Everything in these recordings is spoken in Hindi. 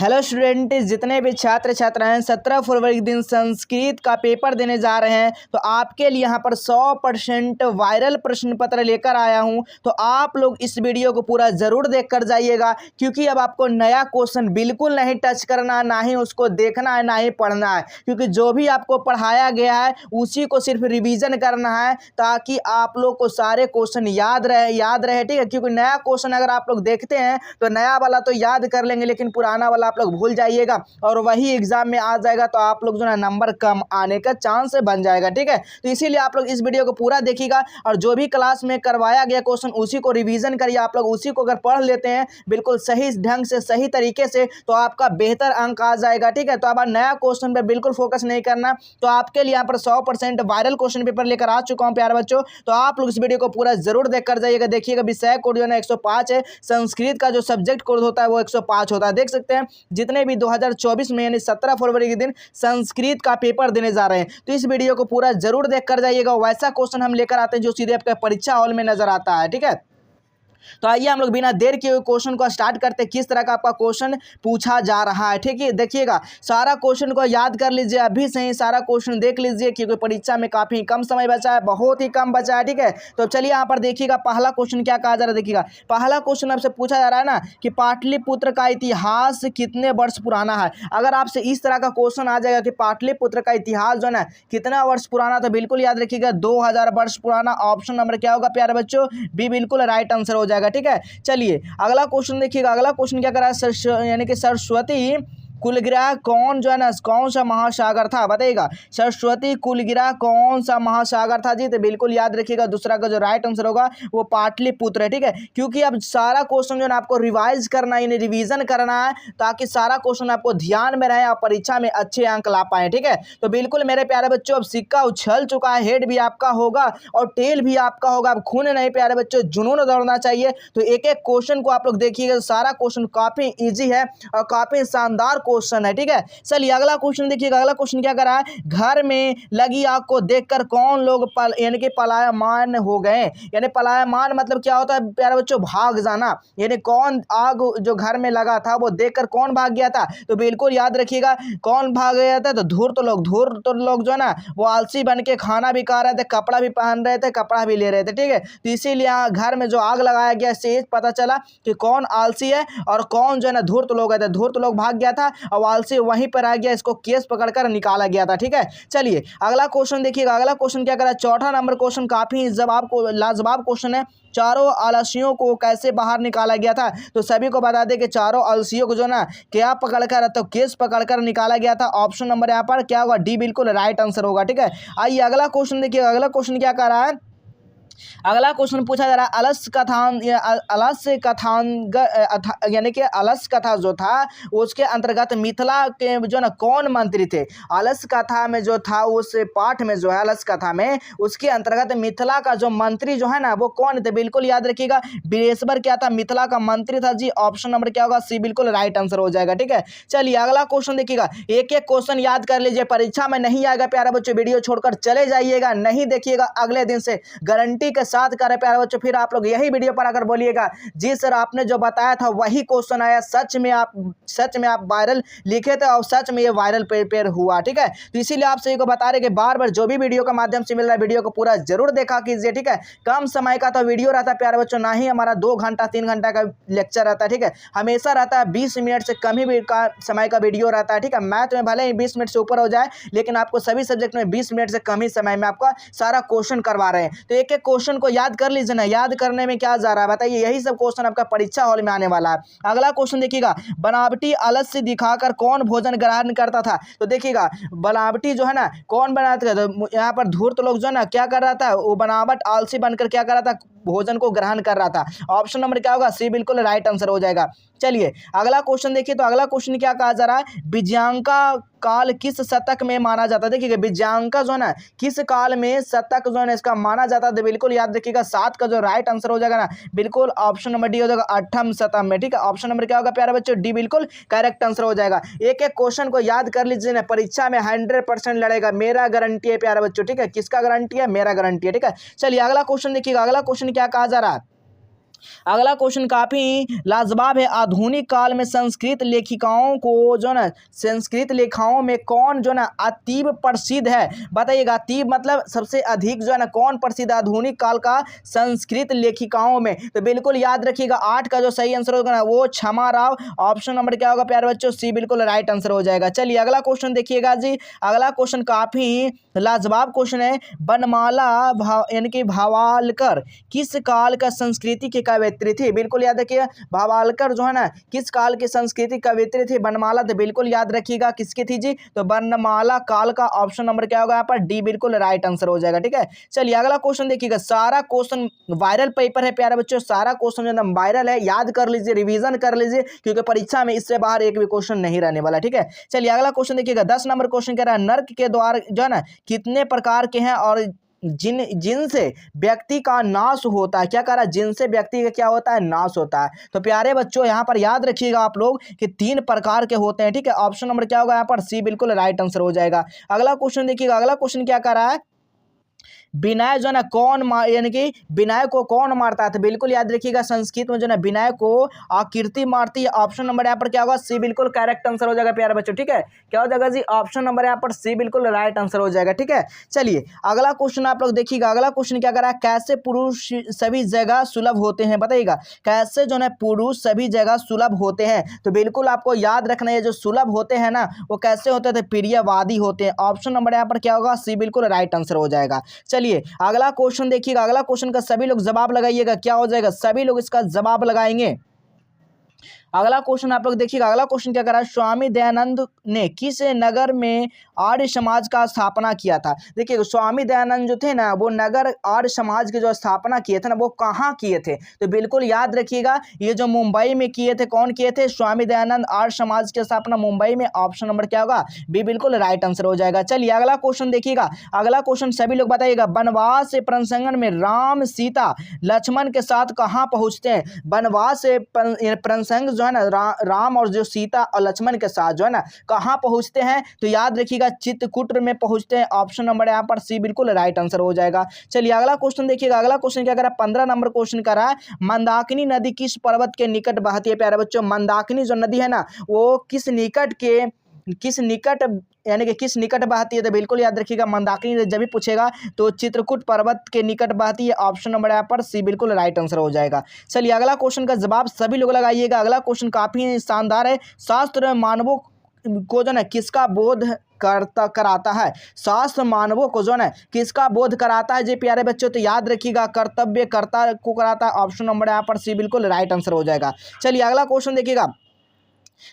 हेलो स्टूडेंट, जितने भी छात्र छात्रा हैं 17 फरवरी के दिन संस्कृत का पेपर देने जा रहे हैं। तो आपके लिए यहाँ पर 100% वायरल प्रश्न पत्र लेकर आया हूँ। तो आप लोग इस वीडियो को पूरा ज़रूर देख कर जाइएगा, क्योंकि अब आपको नया क्वेश्चन बिल्कुल नहीं टच करना है, ना ही उसको देखना है, ना ही पढ़ना है। क्योंकि जो भी आपको पढ़ाया गया है उसी को सिर्फ रिवीजन करना है, ताकि आप लोग को सारे क्वेश्चन याद रहे। ठीक है, क्योंकि नया क्वेश्चन अगर आप लोग देखते हैं तो नया वाला तो याद कर लेंगे, लेकिन पुराना वाला आप लोग भूल जाइएगा और वही एग्जाम में आ जाएगा, तो आप लोग जो है नंबर कम आने का चांस बन जाएगा। ठीक है, तो इसीलिए आप लोग इस वीडियो को पूरा देखिएगा और जो भी क्लास में करवाया गया क्वेश्चन उसी को रिवीजन करिए। आप लोग उसी को अगर पढ़ लेते हैं बिल्कुल सही ढंग से, सही तरीके से, तो आपका बेहतर अंक आ जाएगा। ठीक है, तो अब नया क्वेश्चन पे बिल्कुल फोकस नहीं करना। तो आपके लिए यहाँ पर 100% वायरल क्वेश्चन पेपर लेकर आ चुका हूँ प्यारे बच्चों। तो आप लोग इस वीडियो को पूरा जरूर देख कर जाइएगा। देखिएगा विषय कोड जो है 105 है, संस्कृत का जो सब्जेक्ट कोड होता है वो 105 होता है। देख सकते हैं जितने भी 2024 में यानी 17 फरवरी के दिन संस्कृत का पेपर देने जा रहे हैं, तो इस वीडियो को पूरा जरूर देख कर जाइएगा। वैसा क्वेश्चन हम लेकर आते हैं जो सीधे आपके परीक्षा हॉल में नजर आता है। ठीक है, तो आइए हम लोग बिना देर किए क्वेश्चन को स्टार्ट करते हैं। किस तरह का आपका क्वेश्चन पूछा जा रहा है, ठीक है, देखिएगा सारा क्वेश्चन को याद कर लीजिए अभी से ही, सारा क्वेश्चन देख लीजिए, क्योंकि परीक्षा में काफी कम समय बचा है, बहुत ही कम बचा है। ठीक है, तो चलिए यहाँ पर देखिएगा पहला क्वेश्चन क्या कहा जा रहा है। देखिएगा पहला क्वेश्चन आपसे पूछा जा रहा है ना कि पाटलिपुत्र का इतिहास कितने वर्ष पुराना है। अगर आपसे इस तरह का क्वेश्चन आ जाएगा कि पाटलिपुत्र का इतिहास जो है ना कितना वर्ष पुराना, तो बिल्कुल याद रखिएगा 2000 वर्ष पुराना। ऑप्शन नंबर क्या होगा प्यारे बच्चों, बी बिल्कुल राइट आंसर हो जाएगा। ठीक है, चलिए अगला क्वेश्चन देखिएगा। अगला क्वेश्चन क्या कर रहा है, यानी कि सरस्वती कुलगिरा कौन जो है ना कौन सा महासागर था, बताइएगा। सरस्वती कुलगिरा कौन सा महासागर था जी, तो बिल्कुल याद रखिएगा दूसरा का जो राइट आंसर होगा वो पाटलिपुत्र है। ठीक है, क्योंकि अब सारा क्वेश्चन जो है ना आपको रिवाइज करना है, यानी रिवीजन करना है, ताकि सारा क्वेश्चन आपको ध्यान में रहे और परीक्षा में अच्छे अंक ला पाए। ठीक है, तो बिल्कुल मेरे प्यारे बच्चों अब सिक्का उछल चुका है, हेड भी आपका होगा और टेल भी आपका होगा। अब खून नहीं प्यारे बच्चों, जुनून दौड़ना चाहिए। तो एक एक क्वेश्चन को आप लोग देखिएगा, सारा क्वेश्चन काफी ईजी है और काफी शानदार क्वेश्चन है। ठीक है, चलिए अगला क्वेश्चन देखिएगा। अगला क्वेश्चन क्या कर रहा है, घर में लगी आग को देखकर कौन लोग यानी कि पलायमान हो गए। यानी पलायमान मतलब क्या होता है प्यारे बच्चों, भाग जाना। यानी कौन आग जो घर में लगा था वो देखकर कौन भाग गया था, तो बिल्कुल याद रखिएगा कौन भाग गया था, तो धूर्त लोग जो है ना वो आलसी बन के खाना भी खा रहे थे, कपड़ा भी पहन रहे थे, कपड़ा भी ले रहे थे। ठीक है, तो इसीलिए घर में जो आग लगाया गया इससे पता चला कि कौन आलसी है और कौन जो है ना धूर्त लोग है। धूर्त लोग भाग गया था और आलसी वहीं पर आ गया, इसको केस पकड़कर निकाला गया था। ठीक है, चलिए अगला क्वेश्चन देखिएगा। अगला क्वेश्चन क्या करा, चौथा नंबर क्वेश्चन काफी लाजवाब क्वेश्चन है। चारों आलसियों को कैसे बाहर निकाला गया था, तो सभी को बता दें कि चारों आलसियों को जो ना क्या पकड़कर, तो केस पकड़कर निकाला गया था। ऑप्शन नंबर यहाँ पर क्या होगा, डी बिल्कुल राइट आंसर होगा। ठीक है, आइए अगला क्वेश्चन देखिए। अगला क्वेश्चन क्या कर रहा है, अगला क्वेश्चन पूछा जा रहा है अलस्य कथांग यानी कि अलस्य कथा जो था उसके अंतर्गत मिथिला के जो ना कौन मंत्री थे। अलस्य कथा में जो था उस पाठ में जो है अलस्य कथा में उसके अंतर्गत मिथिला का जो मंत्री जो है ना वो कौन थे, बिल्कुल याद रखिएगा बीरेश्वर क्या था, मिथिला का मंत्री था जी। ऑप्शन नंबर क्या होगा, सी बिल्कुल राइट आंसर हो जाएगा। ठीक है, चलिए अगला क्वेश्चन देखिएगा। एक एक क्वेश्चन याद कर लीजिए, परीक्षा में नहीं आएगा प्यारे बच्चों, वीडियो छोड़कर चले जाइएगा, नहीं देखिएगा अगले दिन से गारंटी के साथ करे प्यारे बच्चों। फिर आप लोग यही वीडियो पर आकर बोलिएगा जी सर आपने जो बताया था वही क्वेश्चन आया, सच में आप वायरल लिखे थे और सच में ये वायरल पेपर हुआ। ठीक है, तो इसीलिए आप सभी को बता रहे कि बार बार जो भी वीडियो के माध्यम से मिल रहा है वीडियो को पूरा जरूर देखा कीजिए। ठीक है, कम समय का तो वीडियो रहता है प्यारे बच्चों, ना ही हमारा 2 घंटा 3 घंटा का लेक्चर रहता है। ठीक है, हमेशा रहता है 20 मिनट से कम ही का समय का वीडियो रहता है। ठीक है, मैथ में भले ही 20 मिनट से ऊपर हो जाए, लेकिन आपको सभी सब्जेक्ट में 20 मिनट से कम ही समय में आपका सारा क्वेश्चन करवा रहे हैं। तो एक एक क्वेश्चन को याद कर लीजिए ना, याद करने में क्या जा रहा है बताइए, यही सब क्वेश्चन आपका परीक्षा हॉल में आने वाला है। अगला क्वेश्चन देखिएगा, बनावटी आलस्य दिखाकर कौन भोजन ग्रहण करता था। तो देखिएगा बनावटी जो है ना कौन बनाता था, तो यहाँ पर धूर्त लोग जो है ना क्या कर रहा था, वो बनावट आलसी बनकर क्या कर रहा था, भोजन को ग्रहण कर रहा था। ऑप्शन नंबर क्या होगा, सी बिल्कुल राइट आंसर हो जाएगा। चलिए अगला क्वेश्चन देखिए। तो अगला क्वेश्चन क्या कहा जा रहा है, विजयांका काल किस शतक में माना जाता है। देखिएगा विजयांका जो है ना किस काल में शतक जो है ना इसका माना जाता है, तो बिल्कुल याद रखिएगा 7 का जो राइट आंसर हो जाएगा ना बिल्कुल ऑप्शन नंबर डी हो जाएगा 8वें शतक में। ठीक है, ऑप्शन नंबर क्या होगा प्यारे बच्चों, डी बिल्कुल करेक्ट आंसर हो जाएगा। एक एक क्वेश्चन को याद कर लीजिए ना, परीक्षा में 100% लड़ेगा, मेरा गारंटी है प्यारे बच्चों। ठीक है, किसका गारंटी है, मेरा गारंटी है। ठीक है, चलिए अगला क्वेश्चन देखिएगा। अगला क्वेश्चन क्या कहा जा रहा है, अगला क्वेश्चन काफी लाजवाब है। आधुनिक काल में संस्कृत लेखिकाओं को जो ना संस्कृत लेखाओं में कौन जो ना अतीब प्रसिद्ध है, बताइएगा। अतीब मतलब सबसे अधिक जो है ना कौन प्रसिद्ध आधुनिक काल का संस्कृत लेखिकाओं में, तो बिल्कुल याद रखिएगा 8 का जो सही आंसर होगा ना वो क्षमा राव। ऑप्शन नंबर क्या होगा प्यारे बच्चों, सी बिल्कुल राइट आंसर हो जाएगा। चलिए अगला क्वेश्चन देखिएगा जी। अगला क्वेश्चन काफी लाजवाब क्वेश्चन है। बनमाला यानी कि भावालकर किस काल का संस्कृति के कवयित्री थी, बिल्कुल याद रखिएगा। भावालकर जो है ना किस काल की संस्कृति कवयित्री थी बनमाला, तो बिल्कुल याद रखिएगा किसकी थी जी, तो बनमाला काल का ऑप्शन नंबर क्या होगा यहाँ पर, डी बिल्कुल राइट आंसर हो जाएगा। ठीक है, चलिए अगला क्वेश्चन देखिएगा। सारा क्वेश्चन वायरल पेपर है प्यारे बच्चों, सारा क्वेश्चन जो है वायरल है, याद कर लीजिए, रिवीजन कर लीजिए, क्योंकि परीक्षा में इससे बाहर एक भी क्वेश्चन नहीं रहने वाला। ठीक है, चलिए अगला क्वेश्चन देखिएगा। 10 नंबर क्वेश्चन कह रहा है नर्क के द्वार जो है ना कितने प्रकार के हैं और जिनसे व्यक्ति का नाश होता है, क्या कह रहा है, जिनसे व्यक्ति का क्या होता है, नाश होता है। तो प्यारे बच्चों यहाँ पर याद रखिएगा आप लोग कि 3 प्रकार के होते हैं। ठीक है, ऑप्शन नंबर क्या होगा यहाँ पर, सी बिल्कुल राइट आंसर हो जाएगा। अगला क्वेश्चन देखिएगा। अगला क्वेश्चन क्या कर रहा है, विनय जो है ना कौन यानी कि विनय को कौन मारता है, तो बिल्कुल याद रखिएगा संस्कृत में जो है ना विनय को आकृति मारती है। ऑप्शन नंबर यहाँ पर क्या होगा, सी बिल्कुल करेक्ट आंसर हो जाएगा प्यारे बच्चों। ठीक है, क्या हो जाएगा जी, ऑप्शन नंबर यहाँ पर सी बिल्कुल राइट आंसर हो जाएगा। ठीक है, चलिए अगला क्वेश्चन आप लोग देखिएगा। अगला क्वेश्चन क्या कर रहा है, कैसे पुरुष सभी जगह सुलभ होते हैं, बताइएगा। कैसे जो है पुरुष सभी जगह सुलभ होते हैं, तो बिल्कुल आपको याद रखना है जो सुलभ होते हैं ना वो कैसे होते थे, प्रियवादी होते हैं। ऑप्शन नंबर यहाँ पर क्या होगा, सी बिल्कुल राइट आंसर हो जाएगा। चलिए अगला क्वेश्चन देखिएगा। अगला क्वेश्चन का सभी लोग जवाब लगाइएगा, क्या हो जाएगा, सभी लोग इसका जवाब लगाएंगे। अगला क्वेश्चन आप लोग देखिएगा। अगला क्वेश्चन क्या कर रहा है, स्वामी दयानंद ने किस नगर में आर्य समाज का स्थापना किया था। देखिए स्वामी दयानंद जो थे ना वो नगर आर्य समाज की जो स्थापना किए थे ना वो कहाँ किए थे, तो बिल्कुल याद रखिएगा ये जो मुंबई में किए थे, कौन किए थे, स्वामी दयानंद आर्य समाज की स्थापना मुंबई में। ऑप्शन नंबर क्या होगा, बी बिल्कुल राइट आंसर हो जाएगा। चलिए अगला क्वेश्चन देखिएगा। अगला क्वेश्चन सभी लोग बताइएगा। वनवास से प्रसंगन में राम सीता लक्ष्मण के साथ कहाँ पहुँचते हैं, वनवास से प्रसंग जो है ना राम और जो सीता और लक्ष्मण के साथ जो है ना कहाँ पहुंचते हैं, तो याद रखिएगा चित्रकूट में पहुंचते हैं। ऑप्शन नंबर यहाँ पर सी बिल्कुल राइट आंसर हो जाएगा। चलिए अगला क्वेश्चन देखिएगा। अगला क्वेश्चन क्या कर रहा है, 15 नंबर क्वेश्चन कर रहा है, मंदाकिनी नदी किस पर्वत के निकट बहती है, प्यारे बच्चों। मंदाकिनी जो नदी है ना वो किस निकट यानी कि किस निकट बहती है, तो बिल्कुल याद रखिएगा मंदाकिनी जब भी पूछेगा तो चित्रकूट पर्वत के निकट बहती है। ऑप्शन नंबर यहाँ पर सी बिल्कुल राइट आंसर हो जाएगा। चलिए अगला क्वेश्चन का जवाब सभी लोग लगाइएगा। अगला क्वेश्चन काफी शानदार है। शास्त्र मानवों को जो है किसका बोध कराता है, शास्त्र मानवों को जो है किसका बोध कराता है जी प्यारे बच्चों, तो याद रखिएगा कर्तव्यकर्ता को कराता है। ऑप्शन नंबर यहाँ पर सी बिल्कुल राइट आंसर हो जाएगा। चलिए अगला क्वेश्चन देखिएगा।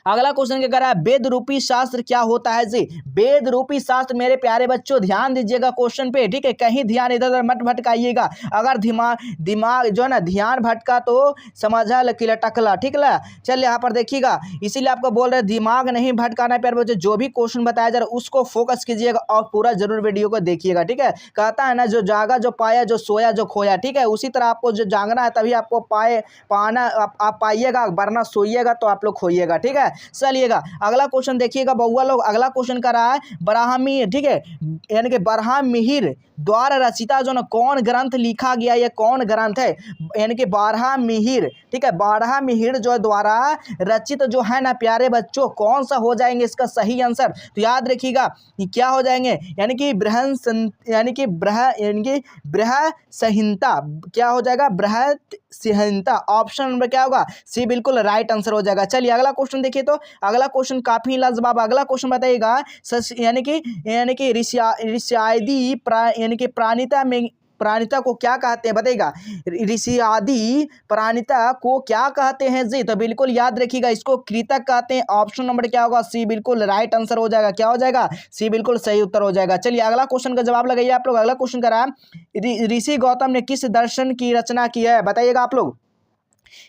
अगला क्वेश्चन क्या कर रहा है, वेद रूपी शास्त्र क्या होता है जी। वेद रूपी शास्त्र मेरे प्यारे बच्चों ध्यान दीजिएगा क्वेश्चन पे, ठीक है, कहीं ध्यान इधर उधर मत भटकाइएगा। अगर दिमाग जो है ना ध्यान भटका तो समझा लकीला टकला, ठीक है। चल यहाँ पर देखिएगा, इसीलिए आपको बोल रहे दिमाग नहीं भटकाना है प्यारे बच्चों, जो भी क्वेश्चन बताया जा रहा है उसको फोकस कीजिएगा और पूरा जरूर वीडियो को देखिएगा। ठीक है, कहता है ना जो जागा जो पाया, जो सोया जो खोया। ठीक है, उसी तरह आपको जो जागना है तभी आपको पाना आप पाइएगा, वरना सोइएगा तो आप लोग खोइएगा। ठीक है, चलिएगा अगला क्वेश्चन देखिएगा बउआ लोग। अगला क्वेश्चन कर रहा है बराहमी, ठीक है, यानी कि बरहामिहिर द्वारा रचिता जो ना कौन ग्रंथ लिखा गया, ये कौन ग्रंथ है, यानी कि बरहामिहिर, ठीक है, बरहामिहिर जो द्वारा रचित जो है ना प्यारे बच्चों कौन सा हो जाएंगे इसका सही आंसर, तो याद रखिएगा क्या हो जाएंगे, यानी कि बृहद संहिता, क्या हो जाएगा, बृहद संहिता। ऑप्शन नंबर क्या होगा, सी बिल्कुल राइट आंसर हो जाएगा। चलिए अगला क्वेश्चन देखिए, तो अगला क्वेश्चन काफी लाजवाब। अगला क्वेश्चन बताइएगा यानी कि ऋषियादी यानी कि प्राणिता को क्या कहते हैं, बताइएगा। ऋषियादी प्राणिता को क्या कहते हैं जी, तो बिल्कुल याद रखिएगा इसको कृतक कहते हैं। ऑप्शन नंबर क्या होगा, सी बिल्कुल राइट आंसर हो जाएगा। क्या हो जाएगा, सी बिल्कुल सही उत्तर हो जाएगा। चलिए अगला क्वेश्चन का जवाब लगाइए आप लोग। अगला क्वेश्चन करा ऋषि गौतम ने किस दर्शन की रचना की है, बताइएगा आप लोग।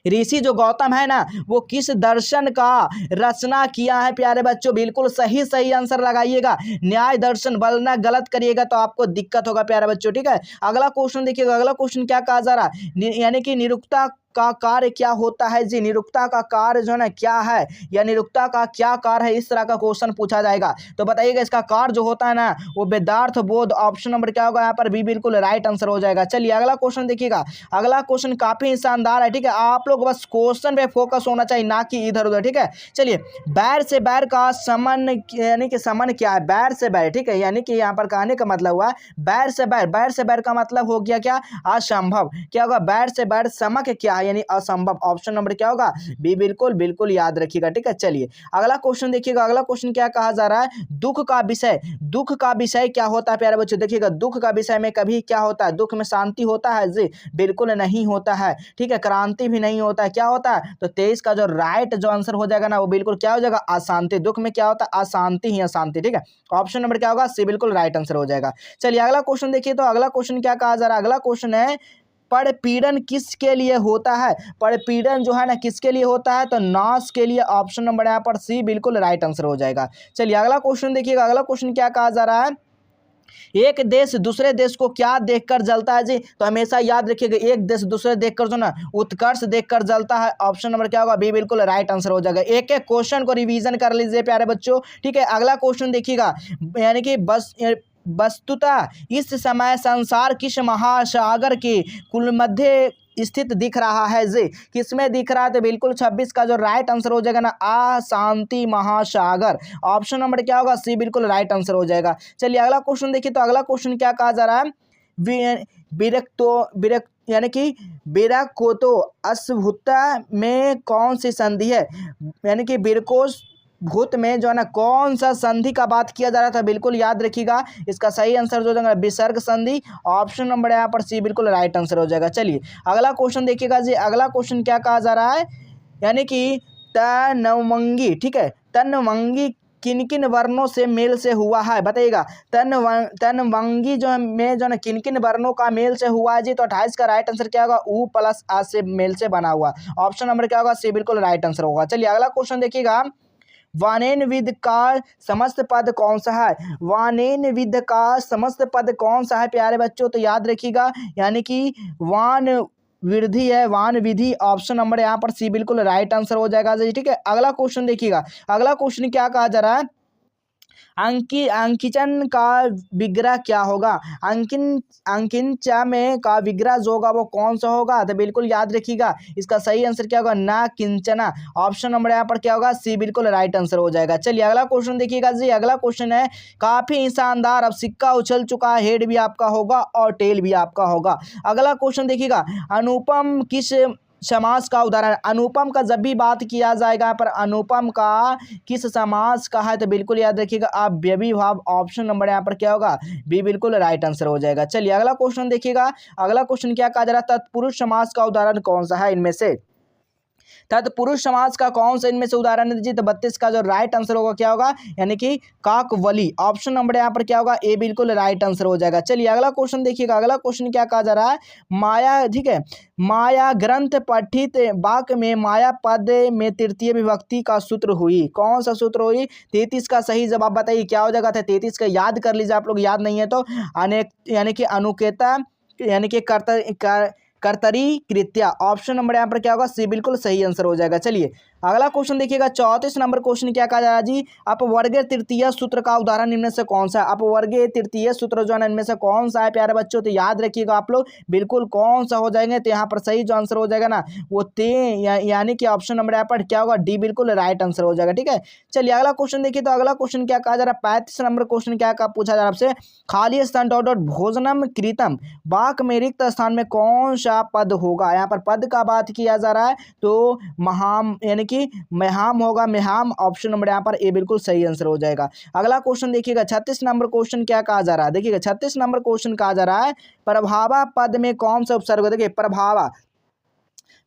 ऋषि जो गौतम है ना वो किस दर्शन का रचना किया है प्यारे बच्चों, बिल्कुल सही आंसर लगाइएगा। न्याय दर्शन, वरना गलत करिएगा तो आपको दिक्कत होगा प्यारे बच्चों। ठीक है, अगला क्वेश्चन देखिएगा। अगला क्वेश्चन क्या कहा जा रहा है, यानी कि निरुक्ता का कार्य क्या होता है जी, निरुक्ता का कार्य जो है ना क्या है, या निरुक्ता का क्या कार्य है, इस तरह का क्वेश्चन पूछा जाएगा। तो बताइएगा इसका कार्य जो होता है ना वो वेदार्थ बोध, ऑप्शन नंबर क्या होगा यहाँ पर बी बिल्कुल राइट आंसर हो जाएगा। चलिए अगला क्वेश्चन देखिएगा, अगला क्वेश्चन काफी शानदार है, ठीक है। आप लोग बस क्वेश्चन पे फोकस होना चाहिए, ना कि इधर उधर, ठीक है। चलिए, बैर से बैर का समन यानी कि समन क्या है, बैर से बैर, ठीक है। यानी कि यहाँ पर कहने का मतलब हुआ बैर से बैर, बैर से बैर का मतलब हो गया क्या, असंभव। क्या होगा, बैर से बैर समक क्या है, यानी असंभव। ऑप्शन नंबर क्या होगा, बी बिल्कुल बिल्कुल याद रखिएगा, ठीक है। चलिए अगला क्वेश्चन देखिएगा, अगला क्वेश्चन क्या कहा जा रहा है, दुख का विषय, दुख का विषय क्या होता है प्यारे बच्चों, देखिएगा दुख का विषय में कभी क्या होता है, दुख में शांति होता है जी, बिल्कुल नहीं होता है, ठीक है। क्रांति भी नहीं होता है, क्या होता है, तो 23 का जो राइट जो आंसर हो जाएगा ना वो बिल्कुल क्या हो जाएगा, अशांति। दुख में क्या होता है, अशांति ही अशांति, ठीक है। ऑप्शन नंबर क्या होगा, सी बिल्कुल राइट आंसर हो जाएगा। चलिए अगला क्वेश्चन देखिए, तो अगला क्वेश्चन क्या कहा जा रहा है, अगला क्वेश्चन है परपीड़न किसके लिए होता है, परपीड़न जो है ना किसके लिए होता है, तो नाश के लिए। ऑप्शन नंबर यहाँ पर सी बिल्कुल राइट आंसर हो जाएगा। चलिए अगला क्वेश्चन देखिएगा, अगला क्वेश्चन क्या कहा जा रहा है, एक देश दूसरे देश को क्या देखकर जलता है जी, तो हमेशा याद रखिएगा एक देश दूसरे देखकर जो ना उत्कर्ष देखकर जलता है। ऑप्शन नंबर क्या होगा, बी बिल्कुल राइट आंसर हो जाएगा। एक एक क्वेश्चन को रिवीजन कर लीजिए प्यारे बच्चों, ठीक है। अगला क्वेश्चन देखिएगा, यानी कि वस्तुतः इस समय संसार किस महासागर के कुल मध्य स्थित दिख रहा है जी, किसमें दिख रहा है, तो बिल्कुल 26 का जो राइट आंसर हो जाएगा ना, अशांति महासागर। ऑप्शन नंबर क्या होगा, सी बिल्कुल राइट आंसर हो जाएगा। चलिए अगला क्वेश्चन देखिए, तो अगला क्वेश्चन क्या कहा जा रहा है, विरक्त यानी कि विरकोतो अस्भुता में कौन सी संधि है, यानी कि विरकोस भूत में जो है ना कौन सा संधि का बात किया जा रहा था, बिल्कुल याद रखिएगा। इसका सही आंसर जो होगा विसर्ग संधि। ऑप्शन नंबर यहाँ पर सी बिल्कुल राइट आंसर हो जाएगा। चलिए अगला क्वेश्चन देखिएगा जी, अगला क्वेश्चन क्या कहा जा रहा है, यानी कि तनवंगी, ठीक है। तनवंगी किन किन वर्णों से मेल से हुआ है, बताइएगा। तनवंगी जो है में जो है किन किन वर्णों का मेल से हुआ है जी, तो 28 का राइट आंसर क्या होगा, उ प्लस आ से मेल से बना हुआ। ऑप्शन नंबर क्या होगा, सी बिल्कुल राइट आंसर होगा। चलिए अगला क्वेश्चन देखिएगा, वानेन विद का समस्त पद कौन सा है, वानेन विद का समस्त पद कौन सा है प्यारे बच्चों, तो याद रखिएगा, यानी कि वान वृद्धि है, वान विधि। ऑप्शन नंबर यहाँ पर सी बिल्कुल राइट आंसर हो जाएगा जी, ठीक है। अगला क्वेश्चन देखिएगा, अगला क्वेश्चन क्या कहा जा रहा है, अंकिचन का विग्रह क्या होगा, अंकिंचा में का विग्रह जो होगा वो कौन सा होगा, तो बिल्कुल याद रखिएगा इसका सही आंसर क्या होगा, ना किंचना। ऑप्शन नंबर यहाँ पर क्या होगा, सी बिल्कुल राइट आंसर हो जाएगा। चलिए अगला क्वेश्चन देखिएगा जी, अगला क्वेश्चन है काफी शानदार, अब सिक्का उछल चुका है, हेड भी आपका होगा और टेल भी आपका होगा। अगला क्वेश्चन देखिएगा, अनुपम किस समास का उदाहरण, अनुपम का जब भी बात किया जाएगा पर अनुपम का किस समास का है, तो बिल्कुल याद रखिएगा अव्ययीभाव। ऑप्शन नंबर यहाँ पर क्या होगा, बी बिल्कुल राइट आंसर हो जाएगा। चलिए अगला क्वेश्चन देखिएगा, अगला क्वेश्चन क्या कहा जा रहा है, तत्पुरुष समास का उदाहरण कौन सा है इनमें से, तत्पुरुष समास का कौन सा इनमें से उदाहरण दीजिए, तो 32 का जो राइट आंसर होगा क्या होगा, यानी कि काकवली। ऑप्शन नंबर यहाँ पर क्या होगा, ए बिल्कुल राइट आंसर हो जाएगा। चलिए अगला क्वेश्चन देखिएगा, अगला क्वेश्चन क्या कहा जा रहा है, माया, ठीक है। माया ग्रंथ पठित वाक्य में माया पद में तृतीय विभक्ति का सूत्र हुई, कौन सा सूत्र हुई, 33 का सही जवाब बताइए क्या हो जाएगा, था 33 का याद कर लीजिए आप लोग, याद नहीं है तो अनेक यानी कि अनुकेता यानी कि कर्तरी कृत्या। ऑप्शन नंबर यहाँ पर क्या होगा, सी बिल्कुल सही आंसर हो जाएगा। चलिए अगला क्वेश्चन देखिएगा, 34 नंबर क्वेश्चन क्या कहा जा रहा है जी, अपवर्गीय तृतीय सूत्र का उदाहरण इनमें से कौन सा है, अपवर्गीय तृतीय सूत्र जो है इनमें से कौन सा है प्यारे बच्चों, तो याद रखिएगा आप लोग बिल्कुल कौन सा हो जाएंगे, तो यहाँ पर सही जो आंसर हो जाएगा ना वो यानी कि ऑप्शन नंबर यहाँ पर क्या होगा, डी बिल्कुल राइट आंसर हो जाएगा, ठीक है। चलिए अगला क्वेश्चन देखिए, तो अगला क्वेश्चन क्या कहा जा रहा है, 35 नंबर क्वेश्चन क्या पूछा जा रहा है आपसे, खाली स्थान डॉट डॉट भोजनम कृतम वाक्य में रिक्त स्थान में कौन सा पद होगा, यहाँ पर पद का बात किया जा रहा है तो महाम यानी कि मेहाम होगा, मेहाम। ऑप्शन नंबर यहाँ पर ए बिल्कुल सही आंसर हो जाएगा। अगला क्वेश्चन देखिएगा, 36 नंबर क्वेश्चन क्या कहा जा रहा है, देखिएगा 36 नंबर क्वेश्चन कहा जा रहा है, प्रभावा पद में कौन सा उपसर्ग, देखिए प्रभावा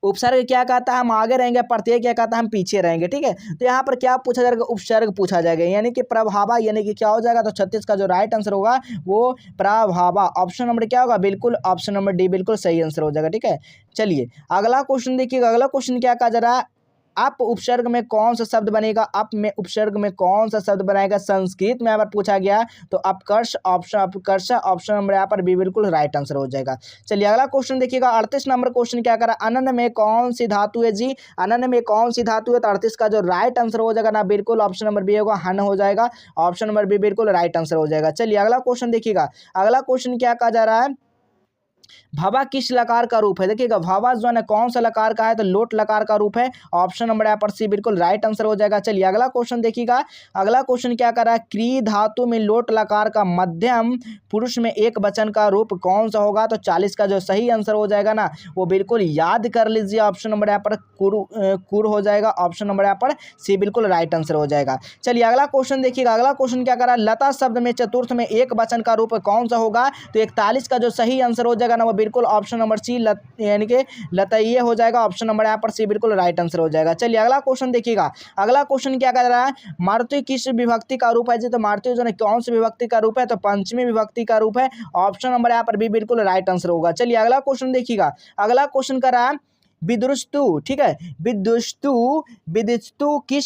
उपसर्ग क्या कहता है, हम आगे रहेंगे, प्रत्यय क्या कहता है हम पीछे रहेंगे, ठीक है। तो यहाँ पर क्या पूछा जाएगा, उपसर्ग पूछा जाएगा, यानी कि प्रभावा, यानी कि क्या हो जाएगा, तो 36 का जो राइट आंसर होगा वो प्रभावा। ऑप्शन नंबर क्या होगा, बिल्कुल ऑप्शन नंबर डी बिल्कुल सही आंसर हो जाएगा, ठीक है। चलिए अगला क्वेश्चन देखिएगा, अगला क्वेश्चन क्या कहा जा रहा है, अप उपसर्ग में कौन सा शब्द बनेगा? अप में उपसर्ग में कौन सा शब्द बनाएगा? संस्कृत में अगर पूछा गया तो अपकर्ष ऑप्शन नंबर यहाँ पर बी बिल्कुल राइट आंसर हो जाएगा। चलिए अगला क्वेश्चन देखिएगा, 38 नंबर क्वेश्चन क्या करा, अनन में कौन सी धातु है जी? अनन में कौन सी धातु है? तो 38 का जो राइट आंसर हो जाएगा ना बिल्कुल ऑप्शन नंबर बी होगा, हन हो जाएगा। ऑप्शन नंबर बी बिल्कुल राइट आंसर हो जाएगा। चलिए अगला क्वेश्चन देखिएगा, अगला क्वेश्चन क्या कहा जा रहा है, भवा किस लकार का रूप है? देखिएगा भवा जो है ना कौन सा लकार का है? तो लोट लकार का रूप है। ऑप्शन नंबर यहाँ पर सी बिल्कुल राइट आंसर हो जाएगा। चलिए अगला क्वेश्चन देखिएगा, अगला क्वेश्चन क्या कर रहा है, क्री धातु में लोट लकार का मध्यम पुरुष में एक वचन का रूप कौन सा होगा? तो 40 का जो सही आंसर हो जाएगा ना वो बिल्कुल याद कर लीजिए, ऑप्शन नंबर यहाँ पर कुर हो जाएगा। ऑप्शन नंबर यहाँ पर सी बिल्कुल राइट आंसर हो जाएगा। चलिए अगला क्वेश्चन देखिएगा, अगला क्वेश्चन क्या कर रहा है, लता शब्द में चतुर्थ में एक वचन का रूप कौन सा होगा? तो 41 का जो सही आंसर हो जाएगा ना वो बिल्कुल ऑप्शन नंबर सी यानी कि लताइये हो जाएगा। ऑप्शन नंबर यहाँ पर सी बिल्कुल राइट आंसर हो जाएगा। चलिए अगला क्वेश्चन देखिएगा, अगला क्वेश्चन क्या कर रहा है, मारुति किस विभक्ति का रूप है जी? तो मारुति जो है कौन सी विभक्ति का रूप है? तो पंचमी विभक्ति का रूप है। ऑप्शन नंबर यहाँ पर भी बिल्कुल राइट आंसर होगा। चलिए अगला क्वेश्चन देखिएगा, अगला क्वेश्चन कर रहा है विदुषतु, ठीक है, विदुषतु किस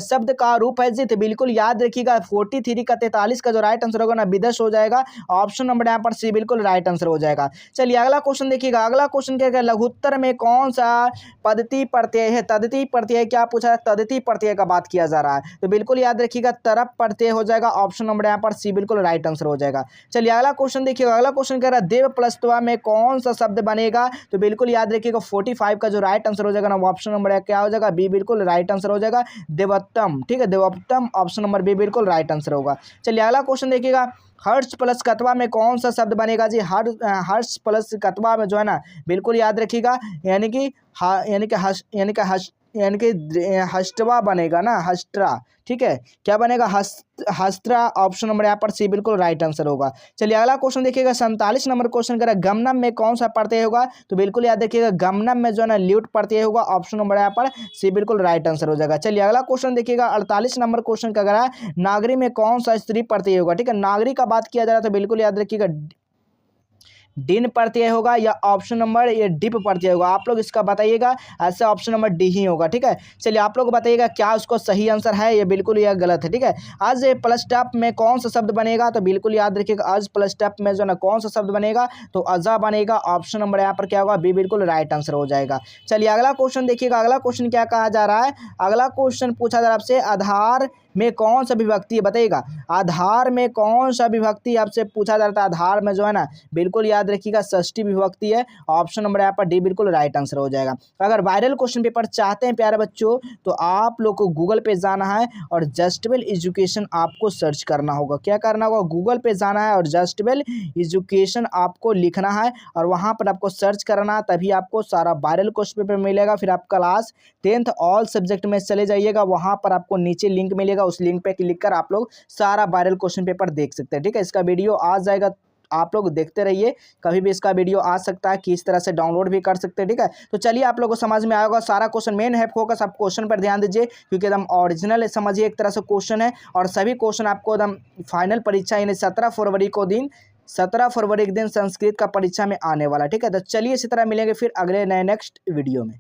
शब्द का रूप है जी? तो बिल्कुल याद रखिएगा 43 का 43 का जो राइट आंसर होगा ना विदुष हो जाएगा। ऑप्शन नंबर यहाँ पर सी बिल्कुल राइट आंसर हो जाएगा। चलिए अगला क्वेश्चन देखिएगा, अगला क्वेश्चन क्या है, लघुत्तर में कौन सा पद्धति प्रत्यय है? तद्धिति प्रत्यय क्या पूछा है? तद्धिति प्रत्यय का बात किया जा रहा है, तो बिल्कुल याद रखिएगा तरफ प्रत्यय हो जाएगा। ऑप्शन नंबर यहाँ पर सी बिल्कुल राइट आंसर हो जाएगा। चलिए अगला क्वेश्चन देखिएगा, अगला क्वेश्चन कह रहा है देव प्लस्तवा में कौन सा शब्द बनेगा? तो बिल्कुल याद रखिएगा 45 का जो राइट आंसर हो जाएगा ना ऑप्शन नंबर क्या हो जाएगा? बी बिल्कुल राइट आंसर हो जाएगा, देवोत्तम, ठीक है, देवोत्तम। ऑप्शन नंबर बी बिल्कुल राइट आंसर होगा। चलिए अगला क्वेश्चन देखिएगा, हर्ष प्लस कतवा में कौन सा शब्द बनेगा जी? हर्ष प्लस कतवा में जो है ना बिल्कुल याद रखिएगा यानी कि हस्टवा बनेगा ना, हस्ट्रा, ठीक है, क्या बनेगा? हस्त्रा। ऑप्शन नंबर यहाँ पर सी बिल्कुल राइट आंसर होगा। चलिए अगला क्वेश्चन देखिएगा, 47 नंबर क्वेश्चन करें, गमनम में कौन सा प्रत्यय होगा? तो बिल्कुल याद रखिएगा गमनम में जो है ना ल्यूट प्रत्यय होगा। ऑप्शन नंबर यहाँ पर सी बिल्कुल राइट आंसर हो जाएगा। चलिए अगला क्वेश्चन देखिएगा, 48 नंबर क्वेश्चन का करा नागरी में कौन सा स्त्री प्रत्यय होगा? ठीक है, नागरी का बात किया जा रहा है तो बिल्कुल याद रखिएगा डिन प्रत्यय होगा या ऑप्शन नंबर ये डिप प्रत्यय होगा। आप लोग इसका बताइएगा, ऐसे ऑप्शन नंबर डी ही होगा। ठीक है, चलिए आप लोग बताइएगा क्या उसको सही आंसर है या बिल्कुल यह गलत है। ठीक है, आज प्लस टॉप में कौन सा शब्द बनेगा? तो बिल्कुल याद रखिएगा आज प्लस टॉप में जो ना कौन सा शब्द बनेगा? तो अजा बनेगा। ऑप्शन नंबर यहाँ पर क्या होगा? बी बिल्कुल राइट आंसर हो जाएगा। चलिए अगला क्वेश्चन देखिएगा, अगला क्वेश्चन क्या कहा जा रहा है? अगला क्वेश्चन पूछा जा रहा है आपसे आधार में कौन सा विभक्ति है, बताइएगा आधार में कौन सा विभक्ति आपसे पूछा जा रहा था। आधार में जो है ना बिल्कुल याद रखिएगा षष्ठी विभक्ति है। ऑप्शन नंबर यहाँ पर डी बिल्कुल राइट आंसर हो जाएगा। अगर वायरल क्वेश्चन पेपर चाहते हैं प्यारे बच्चों तो आप लोग को गूगल पे जाना है और जस्टवेल एजुकेशन आपको सर्च करना होगा। क्या करना होगा? गूगल पे जाना है और जस्टवेल एजुकेशन आपको लिखना है और वहाँ पर आपको सर्च करना है, तभी आपको सारा वायरल क्वेश्चन पेपर मिलेगा। फिर आप क्लास 10th ऑल सब्जेक्ट में चले जाइएगा, वहाँ पर आपको नीचे लिंक मिलेगा, उस लिंक पे क्लिक कर आप लोग सारा वायरल क्वेश्चन पेपर देख सकते हैं। ठीक है, इसका वीडियो आ जाएगा, आप लोग देखते रहिए, कभी भी इसका वीडियो आ सकता है कि इस तरह से डाउनलोड भी कर सकते हैं। ठीक है, तो चलिए आप लोगों को समझ में आएगा सारा क्वेश्चन। मेन है फोकस आप क्वेश्चन पर ध्यान दीजिए क्योंकि एकदम ओरिजिनल समझिए एक तरह से क्वेश्चन है और सभी क्वेश्चन आपको एकदम फाइनल परीक्षा यानी 17 फरवरी के दिन संस्कृत का परीक्षा में आने वाला। ठीक है, तो चलिए इसी तरह मिलेंगे फिर अगले नए नेक्स्ट वीडियो में।